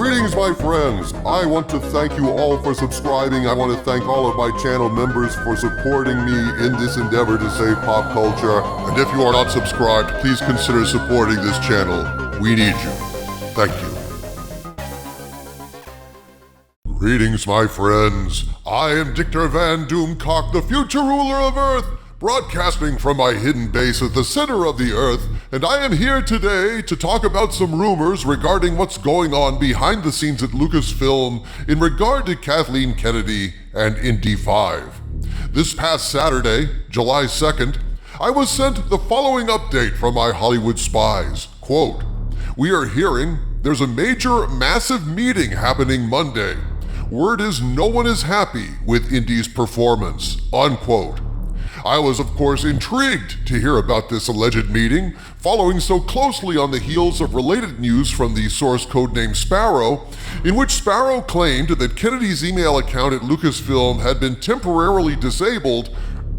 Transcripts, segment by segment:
Greetings, my friends. I want to thank you all for subscribing. I want to thank all of my channel members for supporting me in this endeavor to save pop culture. And if you are not subscribed, please consider supporting this channel. We need you. Thank you. Greetings, my friends. I am Dictor Van Doomcock, the future ruler of Earth, broadcasting from my hidden base at the center of the Earth, and I am here today to talk about some rumors regarding what's going on behind the scenes at Lucasfilm in regard to Kathleen Kennedy and Indy 5. This past Saturday, July 2nd, I was sent the following update from my Hollywood spies. Quote, "We are hearing there's a major, massive meeting happening Monday. Word is no one is happy with Indy's performance." Unquote. I was, of course, intrigued to hear about this alleged meeting, following so closely on the heels of related news from the source codenamed Sparrow, in which Sparrow claimed that Kennedy's email account at Lucasfilm had been temporarily disabled,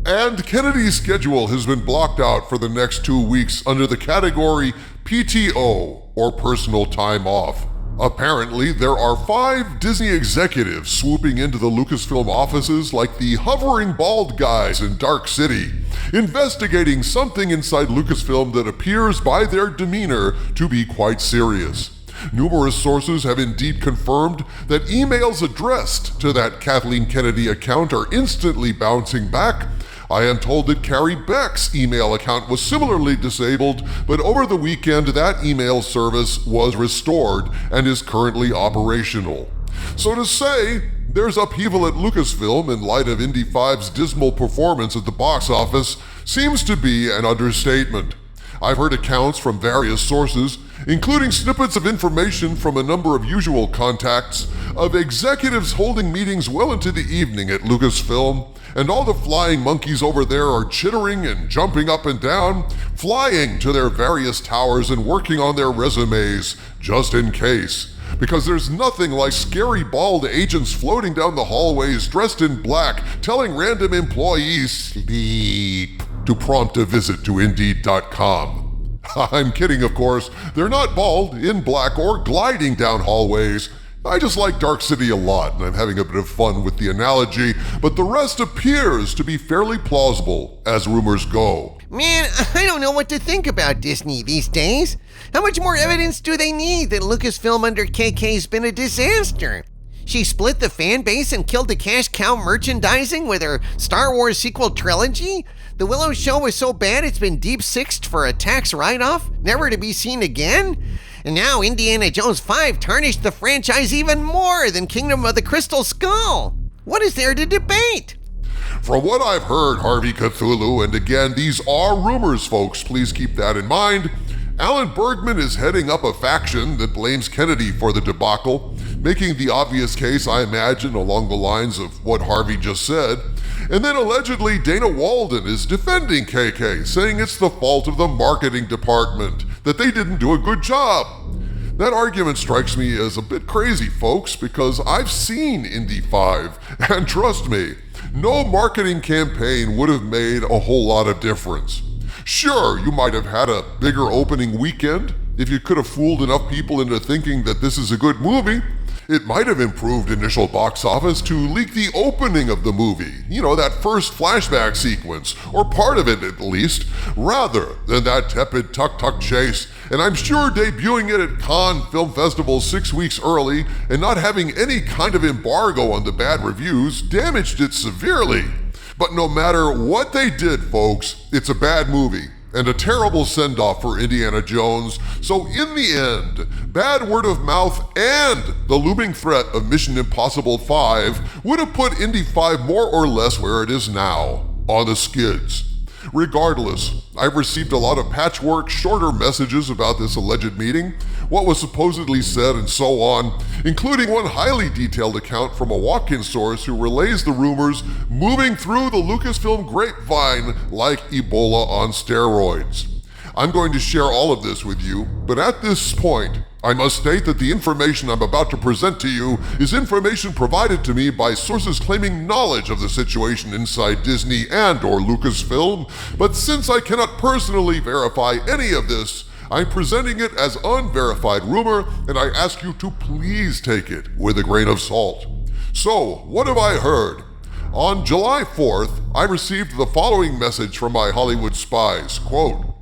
and Kennedy's schedule has been blocked out for the next 2 weeks under the category PTO, or personal time off. Apparently, there are 5 Disney executives swooping into the Lucasfilm offices like the hovering bald guys in Dark City, investigating something inside Lucasfilm that appears by their demeanor to be quite serious. Numerous sources have indeed confirmed that emails addressed to that Kathleen Kennedy account are instantly bouncing back. I am told that Carrie Beck's email account was similarly disabled, but over the weekend that email service was restored and is currently operational. So to say there's upheaval at Lucasfilm in light of Indy 5's dismal performance at the box office seems to be an understatement. I've heard accounts from various sources, including snippets of information from a number of usual contacts, of executives holding meetings well into the evening at Lucasfilm, and all the flying monkeys over there are chittering and jumping up and down, flying to their various towers and working on their resumes, just in case. Because there's nothing like scary bald agents floating down the hallways dressed in black, telling random employees, "Sleep," to prompt a visit to Indeed.com. I'm kidding, of course. They're not bald, in black, or gliding down hallways. I just like Dark City a lot, and I'm having a bit of fun with the analogy, but the rest appears to be fairly plausible, as rumors go. Man, I don't know what to think about Disney these days. How much more evidence do they need that Lucasfilm under KK's been a disaster? She split the fan base and killed the cash cow merchandising with her Star Wars sequel trilogy? The Willow show was so bad it's been deep-sixed for a tax write-off, never to be seen again? And now Indiana Jones 5 tarnished the franchise even more than Kingdom of the Crystal Skull. What is there to debate? From what I've heard, Harvey Cthulhu, and again, these are rumors, folks, please keep that in mind, Alan Bergman is heading up a faction that blames Kennedy for the debacle, making the obvious case, I imagine, along the lines of what Harvey just said. And then allegedly Dana Walden is defending KK, saying it's the fault of the marketing department, that they didn't do a good job. That argument strikes me as a bit crazy, folks, because I've seen Indy 5, and trust me, no marketing campaign would have made a whole lot of difference. Sure, you might have had a bigger opening weekend if you could have fooled enough people into thinking that this is a good movie. It might have improved initial box office to leak the opening of the movie, you know, that first flashback sequence, or part of it at least, rather than that tepid tuk-tuk chase. And I'm sure debuting it at Cannes Film Festival 6 weeks early and not having any kind of embargo on the bad reviews damaged it severely. But no matter what they did, folks, it's a bad movie and a terrible send-off for Indiana Jones. So in the end, bad word of mouth and the looming threat of Mission Impossible 5 would have put Indy 5 more or less where it is now, on the skids. Regardless, I've received a lot of patchwork, shorter messages about this alleged meeting, what was supposedly said, and so on, including one highly detailed account from a walk-in source who relays the rumors moving through the Lucasfilm grapevine like Ebola on steroids. I'm going to share all of this with you, but at this point, I must state that the information I'm about to present to you is information provided to me by sources claiming knowledge of the situation inside Disney and/or Lucasfilm, but since I cannot personally verify any of this, I'm presenting it as unverified rumor, and I ask you to please take it with a grain of salt. So, what have I heard? On July 4th, I received the following message from my Hollywood spies, quote,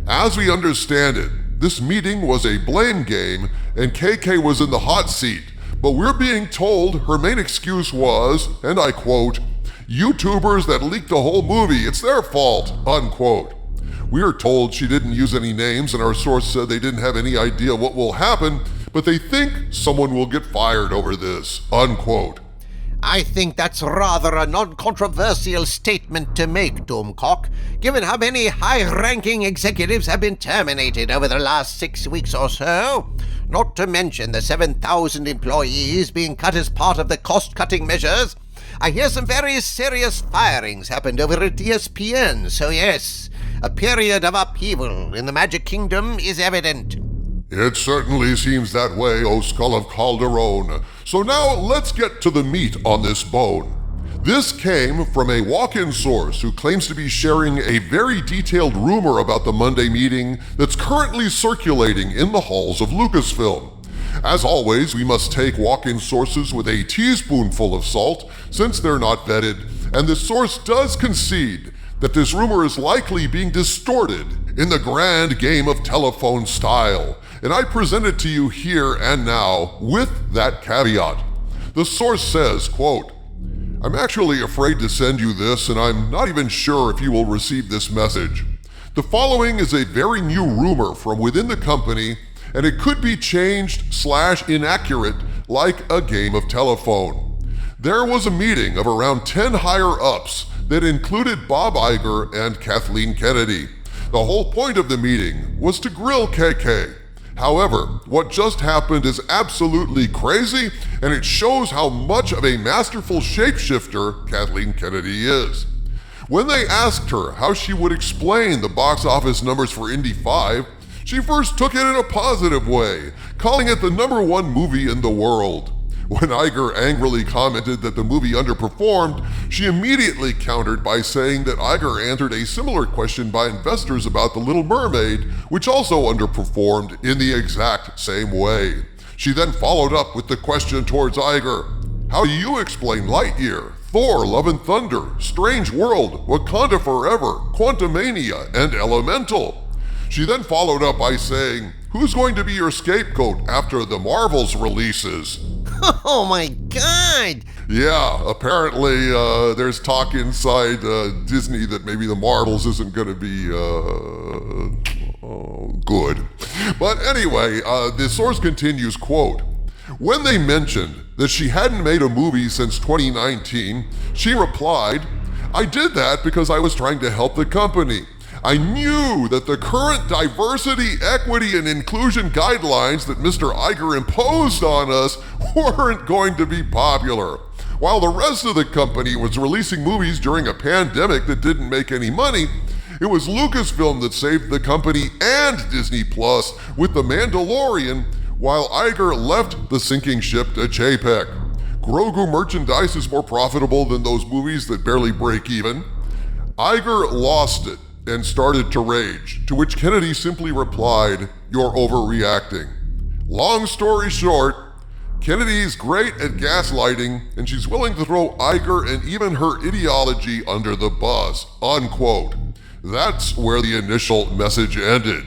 "As we understand it, this meeting was a blame game and KK was in the hot seat, but we're being told her main excuse was, and I quote, YouTubers that leaked the whole movie, it's their fault, unquote. We are told she didn't use any names and our source said they didn't have any idea what will happen, but they think someone will get fired over this, unquote." I think that's rather a non-controversial statement to make, Doomcock, given how many high-ranking executives have been terminated over the last 6 weeks or so. Not to mention the 7,000 employees being cut as part of the cost-cutting measures. I hear some very serious firings happened over at ESPN, so yes, a period of upheaval in the Magic Kingdom is evident. It certainly seems that way, O Skull of Calderon. So now let's get to the meat on this bone. This came from a walk-in source who claims to be sharing a very detailed rumor about the Monday meeting that's currently circulating in the halls of Lucasfilm. As always, we must take walk-in sources with a teaspoonful of salt since they're not vetted, and the source does concede that this rumor is likely being distorted in the grand game of telephone style. And I present it to you here and now with that caveat. The source says, quote, "I'm actually afraid to send you this, and I'm not even sure if you will receive this message. The following is a very new rumor from within the company, and it could be changed/inaccurate like a game of telephone. There was a meeting of around 10 higher-ups that included Bob Iger and Kathleen Kennedy. The whole point of the meeting was to grill KK. However, what just happened is absolutely crazy, and it shows how much of a masterful shapeshifter Kathleen Kennedy is. When they asked her how she would explain the box office numbers for Indy 5, she first took it in a positive way, calling it the #1 movie in the world. When Iger angrily commented that the movie underperformed, she immediately countered by saying that Iger answered a similar question by investors about The Little Mermaid, which also underperformed in the exact same way. She then followed up with the question towards Iger, "How do you explain Lightyear, Thor, Love and Thunder, Strange World, Wakanda Forever, Quantumania, and Elemental?" She then followed up by saying, "Who's going to be your scapegoat after the Marvels releases?" Oh my God! Yeah, apparently there's talk inside Disney that maybe the Marvels isn't going to be good. But anyway, the source continues, quote, "When they mentioned that she hadn't made a movie since 2019, she replied, 'I did that because I was trying to help the company. I knew that the current diversity, equity, and inclusion guidelines that Mr. Iger imposed on us weren't going to be popular. While the rest of the company was releasing movies during a pandemic that didn't make any money, it was Lucasfilm that saved the company and Disney Plus with The Mandalorian, while Iger left the sinking ship to Chapek. Grogu merchandise is more profitable than those movies that barely break even. Iger lost it and started to rage, to which Kennedy simply replied, 'You're overreacting.' Long story short, Kennedy's great at gaslighting, and she's willing to throw Iger and even her ideology under the bus," unquote. That's where the initial message ended.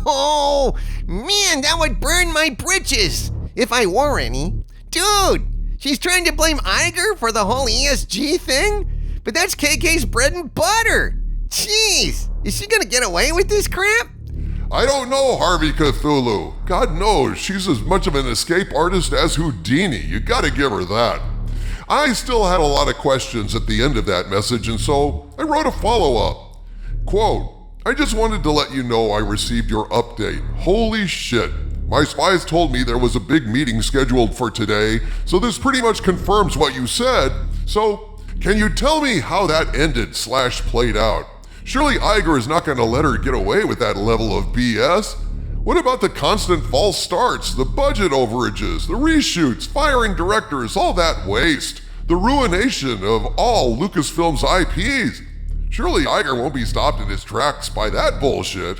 Oh, man, that would burn my britches, if I wore any. Dude, she's trying to blame Iger for the whole ESG thing? But that's KK's bread and butter. Jeez, is she gonna get away with this crap? I don't know, Harvey Cthulhu. God knows, she's as much of an escape artist as Houdini. You gotta give her that. I still had a lot of questions at the end of that message, and so I wrote a follow-up. Quote, "I just wanted to let you know I received your update. Holy shit. My spies told me there was a big meeting scheduled for today, so this pretty much confirms what you said. So, can you tell me how that ended/played out? Surely Iger is not going to let her get away with that level of BS. What about the constant false starts, the budget overages, the reshoots, firing directors, all that waste, the ruination of all Lucasfilm's IPs? Surely Iger won't be stopped in his tracks by that bullshit.